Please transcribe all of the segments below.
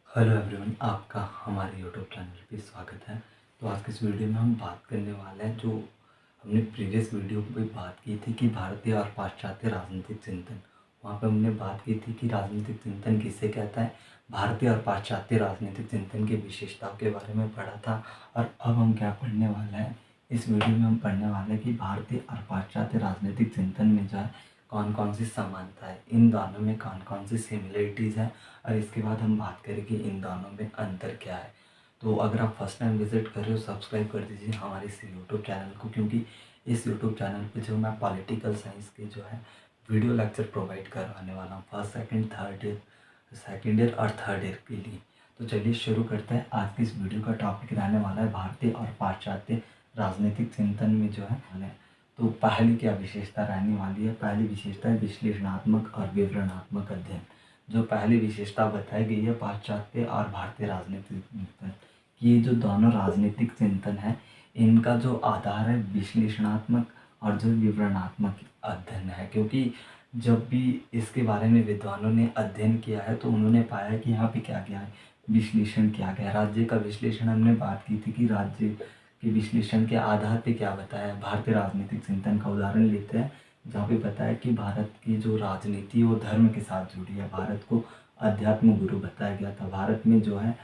Hello everyone, आपका हमारे YouTube channel पे स्वागत है। तो आज के इस वीडियो में हम बात करने वाले हैं जो हमने प्रीवियस वीडियो में बात की थी कि भारतीय और पाश्चात्य राजनीतिक चिंतन। वहाँ पे हमने बात की थी कि राजनीतिक चिंतन किसे कहता है, भारतीय और पाश्चात्य राजनीतिक चिंतन की विशेषताओं के बारे में पढ़ा था। और अब हम क्या पढ़ने वाले हैं, इस वीडियो में हम पढ़ने वाले हैं कि भारतीय और पाश्चात्य राजनीतिक चिंतन में जो है कौन कौन सी समानता है, इन दोनों में कौन कौन सी सिमिलरिटीज़ हैं, और इसके बाद हम बात करें कि इन दोनों में अंतर क्या है। तो अगर आप फर्स्ट टाइम विजिट कर रहे हो, सब्सक्राइब कर दीजिए हमारे इस यूट्यूब चैनल को, क्योंकि इस यूट्यूब चैनल पे जो मैं पॉलिटिकल साइंस के जो है वीडियो लेक्चर प्रोवाइड करवाने वाला हूँ फर्स्ट सेकेंड ईयर और थर्ड ईयर के लिए। तो चलिए शुरू करते हैं। आज की इस वीडियो का टॉपिक रहने वाला है भारतीय और पाश्चात्य राजनीतिक चिंतन में जो है। तो पहली क्या विशेषता रहने वाली है, पहली विशेषता है विश्लेषणात्मक और विवरणात्मक अध्ययन। जो पहली विशेषता बताई गई है पाश्चात्य और भारतीय राजनीतिक चिंतन, ये जो दोनों राजनीतिक चिंतन है इनका जो आधार है विश्लेषणात्मक और जो विवरणात्मक अध्ययन है। क्योंकि जब भी इसके बारे में विद्वानों ने अध्ययन किया है तो उन्होंने पाया कि यहाँ पे क्या क्या है, विश्लेषण किया गया। राज्य का विश्लेषण हमने बात की थी कि राज्य के विश्लेषण के आधार पे क्या बताया है। भारतीय राजनीतिक चिंतन का उदाहरण लेते हैं जहाँ पे बताया कि भारत की जो राजनीति और धर्म के साथ जुड़ी है। भारत को अध्यात्म गुरु बताया गया था, भारत में जो है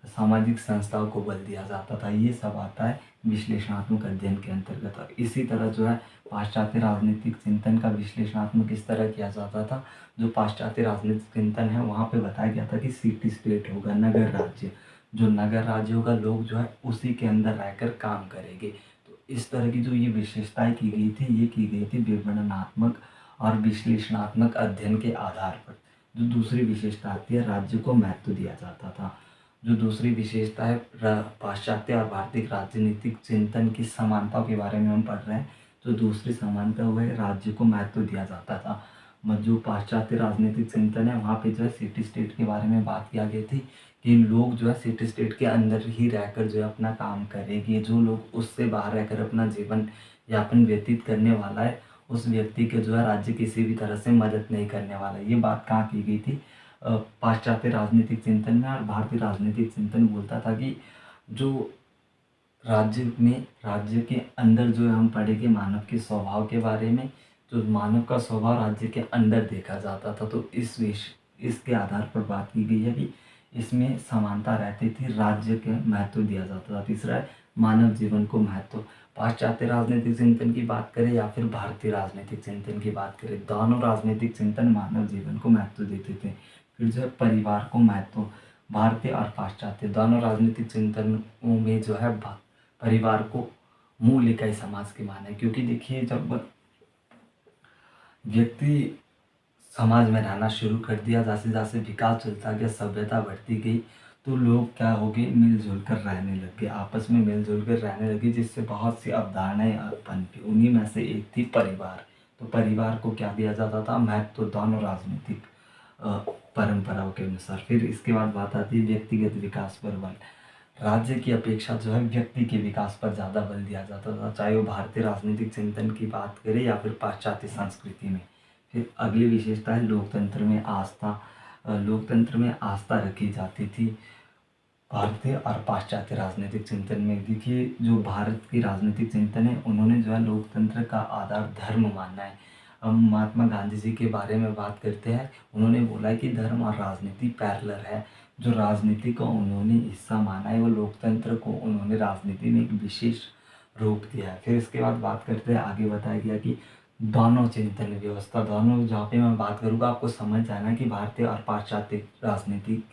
सामाजिक संस्थाओं को बल दिया जाता था। ये सब आता है विश्लेषणात्मक अध्ययन के अंतर्गत। और इसी तरह जो है पाश्चात्य राजनीतिक चिंतन का विश्लेषणात्मक इस तरह किया जाता था। जो पाश्चात्य राजनीतिक चिंतन है वहाँ पे बताया गया था कि सिटी स्टेट होगा, नगर राज्य, जो नगर राज्य होगा, लोग जो है उसी के अंदर रहकर काम करेंगे। तो इस तरह की जो ये विशेषताएं की गई थी, ये की गई थी विवरणात्मक और विश्लेषणात्मक अध्ययन के आधार पर। जो दूसरी विशेषता आती है, राज्य को महत्व दिया जाता था। जो दूसरी विशेषता है पाश्चात्य और भारतीय राजनीतिक चिंतन की समानताओं के बारे में हम पढ़ रहे हैं। तो दूसरी समानता हुआ है राज्य को महत्व दिया जाता था। जो पाश्चात्य राजनीतिक चिंतन है वहाँ पे जो है सिटी स्टेट के बारे में बात किया गई थी कि लोग जो है सिटी स्टेट के अंदर ही रहकर जो है अपना काम करेंगे। जो लोग उससे बाहर रहकर अपना जीवन यापन व्यतीत करने वाला है, उस व्यक्ति के जो है राज्य किसी भी तरह से मदद नहीं करने वाला। ये बात कहाँ की गई थी, पाश्चात्य राजनीतिक चिंतन में। और भारतीय राजनीतिक चिंतन बोलता था कि जो राज्य के अंदर जो है हम पढ़ेंगे मानव के स्वभाव के बारे में। जो मानव का स्वभाव राज्य के अंदर देखा जाता था। तो इसके आधार पर बात की गई है कि इसमें समानता रहती थी, राज्य के महत्व दिया जाता था। तीसरा है मानव जीवन को महत्व। पाश्चात्य राजनीतिक चिंतन की बात करें या फिर भारतीय राजनीतिक चिंतन की बात करें, दोनों राजनीतिक चिंतन मानव जीवन को महत्व देते थे। फिर जो है परिवार को महत्व, भारतीय और पाश्चात्य दोनों राजनीतिक चिंतनों में जो है परिवार को मूल इकाई समाज के माने। क्योंकि देखिए जब व्यक्ति समाज में रहना शुरू कर दिया, जैसे जैसे विकास चलता गया, सभ्यता बढ़ती गई, तो लोग क्या हो गए, मिलजुल कर रहने लगे, आपस में मिलजुल कर रहने लगे, जिससे बहुत सी अवधारणाएं पनपी। उन्हीं में से एक थी परिवार। तो परिवार को क्या दिया जाता था, महत्व, दोनों राजनीतिक परंपराओं के अनुसार। फिर इसके बाद बात आती है व्यक्तिगत विकास पर बल। राज्य की अपेक्षा जो है व्यक्ति के विकास पर ज़्यादा बल दिया जाता था, चाहे वो भारतीय राजनीतिक चिंतन की बात करें या फिर पाश्चात्य संस्कृति में। फिर अगली विशेषता है लोकतंत्र में आस्था। लोकतंत्र में आस्था रखी जाती थी भारतीय और पाश्चात्य राजनीतिक चिंतन में। देखिए जो भारत की राजनीतिक चिंतन है उन्होंने जो है लोकतंत्र का आधार धर्म मानना है। हम महात्मा गांधी जी के बारे में बात करते हैं, उन्होंने बोला है कि धर्म और राजनीति पैरेलल है। जो राजनीति को उन्होंने हिस्सा माना है, वो लोकतंत्र को उन्होंने राजनीति में एक विशेष रूप दिया है। फिर इसके बाद बात करते हैं, आगे बताया गया कि दोनों चिंतन व्यवस्था, दोनों जहाँ पे मैं बात करूँगा आपको समझ जाना कि भारतीय और पाश्चात्य राजनीतिक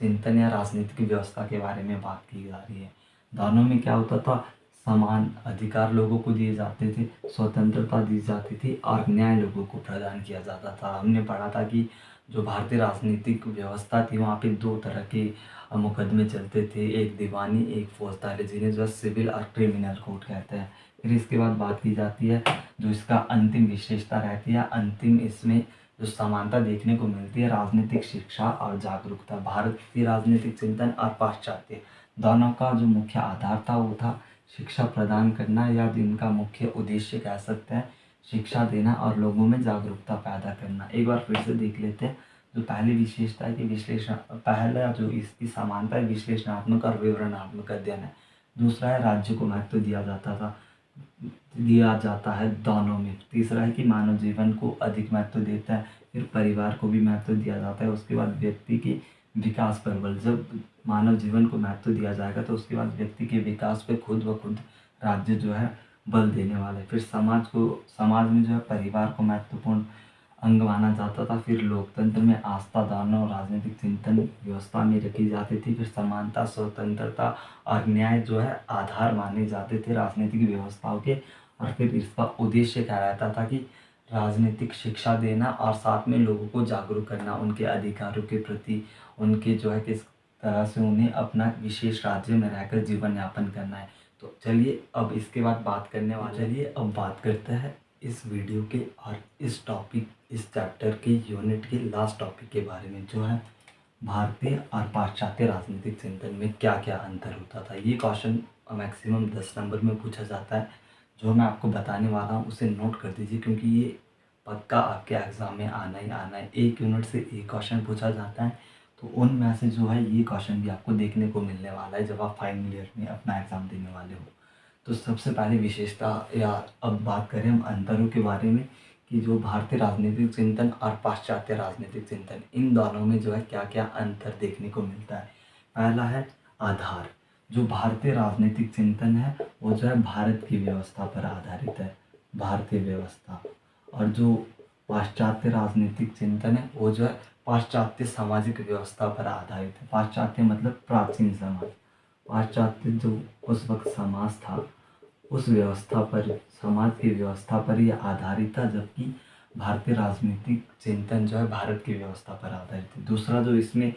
चिंतन या राजनीतिक व्यवस्था के बारे में बात की जा रही है। दोनों में क्या होता था, समान अधिकार लोगों को दिए जाते थे, स्वतंत्रता दी जाती थी और न्याय लोगों को प्रदान किया जाता था। हमने पढ़ा था कि जो भारतीय राजनीतिक व्यवस्था थी वहाँ पे दो तरह के मुकदमे चलते थे, एक दीवानी, एक फौजदारी, जिन्हें जो सिविल और क्रिमिनल कोर्ट कहते हैं। फिर इसके बाद बात की जाती है जो इसका अंतिम विशेषता रहती है, अंतिम इसमें जो समानता देखने को मिलती है, राजनीतिक शिक्षा और जागरूकता। भारत की राजनीतिक चिंतन और पाश्चात्य दोनों का जो मुख्य आधार था वो था शिक्षा प्रदान करना, या जिनका मुख्य उद्देश्य कह सकते हैं शिक्षा देना और लोगों में जागरूकता पैदा करना। एक बार फिर से देख लेते हैं। जो पहली विशेषता है कि पहला जो इसकी समानता है विश्लेषणात्मक और विवरणात्मक अध्ययन है। दूसरा है राज्य को महत्व दिया जाता है दोनों में। तीसरा है कि मानव जीवन को अधिक महत्व देता है। फिर परिवार को भी महत्व दिया जाता है। उसके बाद व्यक्ति के विकास पर बल। जब मानव जीवन को महत्व दिया जाएगा तो उसके बाद व्यक्ति के विकास पे खुद ब खुद राज्य जो है बल देने वाले। फिर समाज में जो है परिवार को महत्वपूर्ण अंग माना जाता था। फिर लोकतंत्र में आस्था, दान और राजनीतिक चिंतन व्यवस्था में रखी जाती थी। फिर समानता, स्वतंत्रता और न्याय जो है आधार माने जाते थे राजनीतिक व्यवस्थाओं के। और फिर इसका उद्देश्य क्या रहता था कि राजनीतिक शिक्षा देना और साथ में लोगों को जागरूक करना उनके अधिकारों के प्रति, उनके जो है किस तरह से उन्हें अपना विशेष राज्य में रहकर जीवन यापन करना है। तो चलिए अब इसके बाद बात करते हैं इस वीडियो के और इस चैप्टर के यूनिट के लास्ट टॉपिक के बारे में, जो है भारतीय और पाश्चात्य राजनीतिक चिंतन में क्या क्या अंतर होता था। ये क्वेश्चन मैक्सिमम 10 नंबर में पूछा जाता है। जो मैं आपको बताने वाला हूँ उसे नोट कर दीजिए, क्योंकि ये पक्का आपके एग्ज़ाम में आना ही आना है। एक यूनिट से एक क्वेश्चन पूछा जाता है, तो उनमें से जो है ये क्वेश्चन भी आपको देखने को मिलने वाला है जब आप फाइनल ईयर में अपना एग्ज़ाम देने वाले हो। तो सबसे पहली विशेषता, या अब बात करें हम अंतरों के बारे में कि जो भारतीय राजनीतिक चिंतन और पाश्चात्य राजनीतिक चिंतन, इन दोनों में जो है क्या क्या अंतर देखने को मिलता है। पहला है आधार। जो भारतीय राजनीतिक चिंतन है वो जो है भारत की व्यवस्था पर आधारित है, भारतीय व्यवस्था। और जो पाश्चात्य राजनीतिक चिंतन है वो जो है पाश्चात्य सामाजिक व्यवस्था पर आधारित है। पाश्चात्य मतलब प्राचीन समाज। पाश्चात्य जो उस वक्त समाज था उस व्यवस्था पर, समाज की व्यवस्था पर यह आधारित था, जबकि भारतीय राजनीतिक चिंतन जो है भारत की व्यवस्था पर आधारित है। दूसरा जो इसमें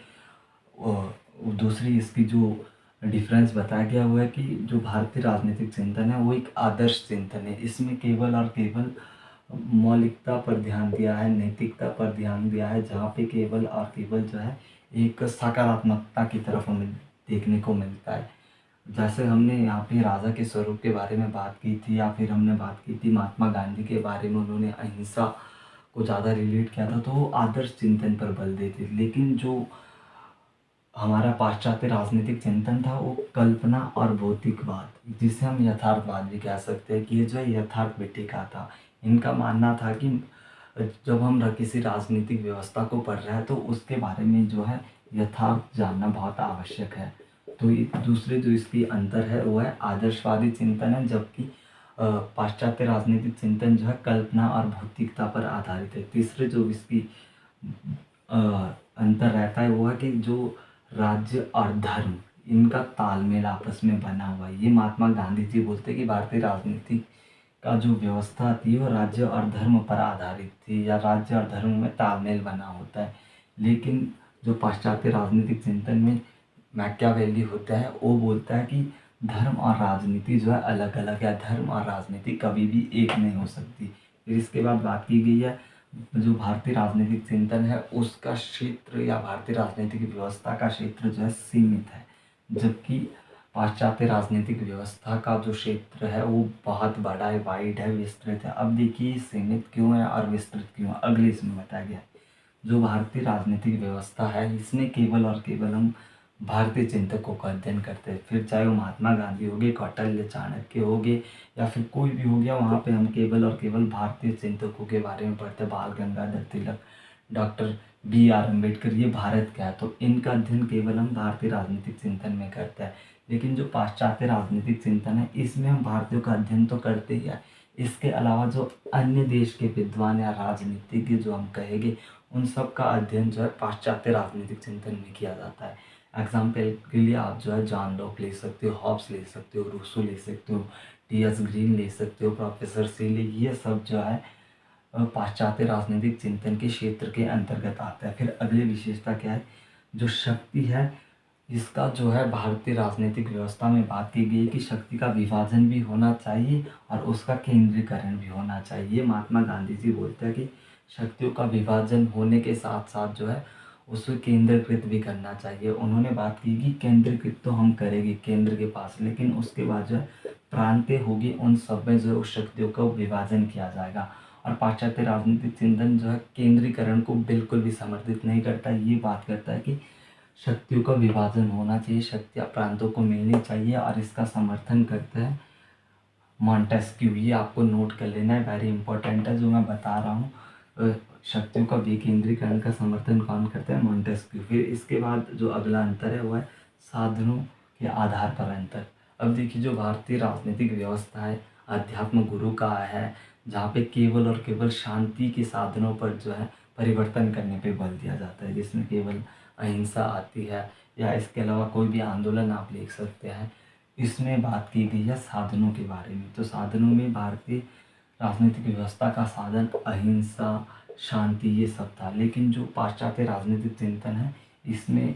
दूसरी इसकी जो डिफरेंस बताया गया हुआ है कि जो भारतीय राजनीतिक चिंतन है वो एक आदर्श चिंतन है। इसमें केवल और केवल मौलिकता पर ध्यान दिया है, नैतिकता पर ध्यान दिया है, जहाँ पे केवल और केवल जो है एक सकारात्मकता की तरफ हमें देखने को मिलता है। जैसे हमने यहाँ पे राजा के स्वरूप के बारे में बात की थी, या फिर हमने बात की थी महात्मा गांधी के बारे में, उन्होंने अहिंसा को ज़्यादा रिलेट किया था, तो वो आदर्श चिंतन पर बल देते। लेकिन जो हमारा पाश्चात्य राजनीतिक चिंतन था वो कल्पना और भौतिकवाद, जिसे हम यथार्थवाद भी कह सकते हैं, कि ये जो है यथार्थ पे टिका था। इनका मानना था कि जब हम किसी राजनीतिक व्यवस्था को पढ़ रहे हैं तो उसके बारे में जो है यथार्थ जानना बहुत आवश्यक है। तो दूसरे जो इसकी अंतर है वो है आदर्शवादी चिंतन है, जबकि पाश्चात्य राजनीतिक चिंतन जो है कल्पना और भौतिकता पर आधारित है। तीसरे जो इसकी अंतर रहता है वो है कि जो राज्य और धर्म, इनका तालमेल आपस में बना हुआ है। ये महात्मा गांधी जी बोलते हैं कि भारतीय राजनीति का जो व्यवस्था थी वो राज्य और धर्म पर आधारित थी, या राज्य और धर्म में तालमेल बना होता है। लेकिन जो पाश्चात्य राजनीतिक चिंतन में मैकियावेली होता है वो बोलता है कि धर्म और राजनीति जो है अलग अलग है, धर्म और राजनीति कभी भी एक नहीं हो सकती। फिर इसके बाद बात की गई है जो भारतीय राजनीतिक चिंतन है उसका क्षेत्र, या भारतीय राजनीतिक व्यवस्था का क्षेत्र जो है सीमित है, जबकि पाश्चात्य राजनीतिक व्यवस्था का जो क्षेत्र है वो बहुत बड़ा है, वाइड है, विस्तृत है। अब देखिए सीमित क्यों है और विस्तृत क्यों है, अगले इसमें बताया गया है। जो भारतीय राजनीतिक व्यवस्था है इसमें केवल और केवल हम भारतीय चिंतकों का अध्ययन करते हैं। फिर चाहे वो महात्मा गांधी हो गए, कौटिल्य, चाणक्य हो गए, या फिर कोई भी हो गया, वहाँ पे हम केवल और केवल भारतीय चिंतकों के बारे में पढ़ते हैं। बाल गंगाधर तिलक, डॉक्टर BR अम्बेडकर, ये भारत का है, तो इनका अध्ययन केवल हम भारतीय राजनीतिक चिंतन में करते हैं। लेकिन जो पाश्चात्य राजनीतिक चिंतन है इसमें हम भारतीयों का अध्ययन तो करते ही है, इसके अलावा जो अन्य देश के विद्वान या राजनीतिज्ञ जो हम कहेंगे उन सब का अध्ययन जो है पाश्चात्य राजनीतिक चिंतन में किया जाता है। एग्जाम्पल के लिए आप जो है जॉन लॉक ले सकते हो, हॉब्स ले सकते हो, रूसो ले सकते हो, TS ग्रीन ले सकते हो, प्रोफेसर सीले, ये सब जो है पाश्चात्य राजनीतिक चिंतन के क्षेत्र के अंतर्गत आता है। फिर अगली विशेषता क्या है, जो शक्ति है इसका जो है भारतीय राजनीतिक व्यवस्था में बात की गई है कि शक्ति का विभाजन भी होना चाहिए और उसका केंद्रीकरण भी होना चाहिए। महात्मा गांधी जी बोलते हैं कि शक्तियों का विभाजन होने के साथ साथ जो है उसे केंद्रीकृत भी करना चाहिए। उन्होंने बात की कि केंद्रीकृत तो हम करेंगे केंद्र के पास, लेकिन उसके बाद जो है प्रांतीय होगी, उन सब में जो है उस शक्तियों का विभाजन किया जाएगा। और पाश्चात्य राजनीतिक चिंतन जो है केंद्रीकरण को बिल्कुल भी समर्थित नहीं करता। ये बात करता है कि शक्तियों का विभाजन होना चाहिए, शक्तियाँ प्रांतों को मिलनी चाहिए, और इसका समर्थन करते हैं मॉन्टेस्क्यू। ये आपको नोट कर लेना है, वेरी इंपॉर्टेंट है जो मैं बता रहा हूँ। शक्तियों का विकेंद्रीकरण का समर्थन कौन करता है? मॉन्टेस्क्यू। फिर इसके बाद जो अगला अंतर है वो है साधनों के आधार पर अंतर। अब देखिए, जो भारतीय राजनीतिक व्यवस्था है अध्यात्म गुरु का है, जहाँ पे केवल और केवल शांति के साधनों पर जो है परिवर्तन करने पे बल दिया जाता है, जिसमें केवल अहिंसा आती है, या इसके अलावा कोई भी आंदोलन आप लिख सकते हैं। इसमें बात की गई है साधनों के बारे में। तो साधनों में भारतीय राजनीतिक व्यवस्था का साधन अहिंसा, शांति, ये सब था। लेकिन जो पाश्चात्य राजनीतिक चिंतन है इसमें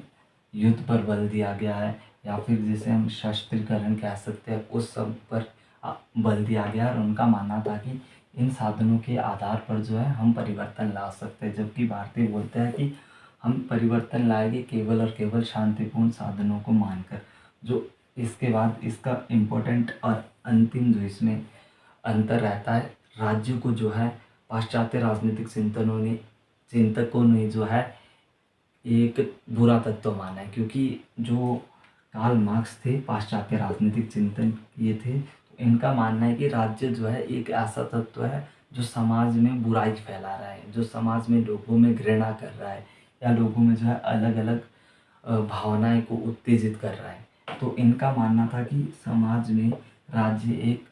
युद्ध पर बल दिया गया है, या फिर जिसे हम शस्त्रीकरण कह सकते हैं, उस सब पर बल दिया गया है। और उनका मानना था कि इन साधनों के आधार पर जो है हम परिवर्तन ला सकते हैं, जबकि भारतीय बोलते हैं कि हम परिवर्तन लाएंगे केवल और केवल शांतिपूर्ण साधनों को मानकर। जो इसके बाद इसका इम्पोर्टेंट और अंतिम जो इसमें अंतर रहता है, राज्य को जो है पाश्चात्य राजनीतिक चिंतकों ने जो है एक बुरा तत्व माना है, क्योंकि जो कार्ल मार्क्स थे पाश्चात्य राजनीतिक चिंतन ये थे, तो इनका मानना है कि राज्य जो है एक ऐसा तत्व है जो समाज में बुराई फैला रहा है, जो समाज में लोगों में घृणा कर रहा है, या लोगों में जो है अलग अलग भावनाएं को उत्तेजित कर रहा है। तो इनका मानना था कि समाज में राज्य एक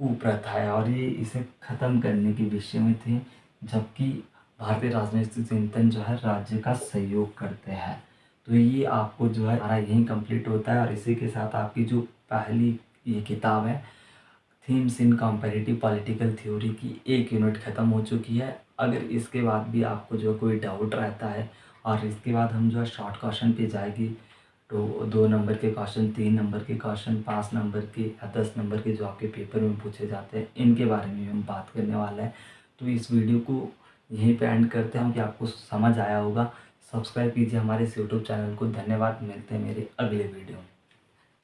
कुप्रथा है और ये इसे ख़त्म करने के विषय में थे, जबकि भारतीय राजनीतिक चिंतन जो है राज्य का सहयोग करते हैं। तो ये आपको जो है हमारा यहीं कंप्लीट होता है, और इसी के साथ आपकी जो पहली ये किताब है थीम्स इन कंपैरेटिव पॉलिटिकल थ्योरी की एक यूनिट ख़त्म हो चुकी है। अगर इसके बाद भी आपको जो कोई डाउट रहता है, और इसके बाद हम जो है शॉर्ट क्वेश्चन पे जाएगी, तो 2 नंबर के क्वेश्चन, 3 नंबर के क्वेश्चन, 5 नंबर के या 10 नंबर के जो आपके पेपर में पूछे जाते हैं, इनके बारे में हम बात करने वाले हैं। तो इस वीडियो को यहीं पे एंड करते हैं कि आपको समझ आया होगा। सब्सक्राइब कीजिए हमारे इस यूट्यूब चैनल को। धन्यवाद, मिलते हैं मेरे अगले वीडियो में।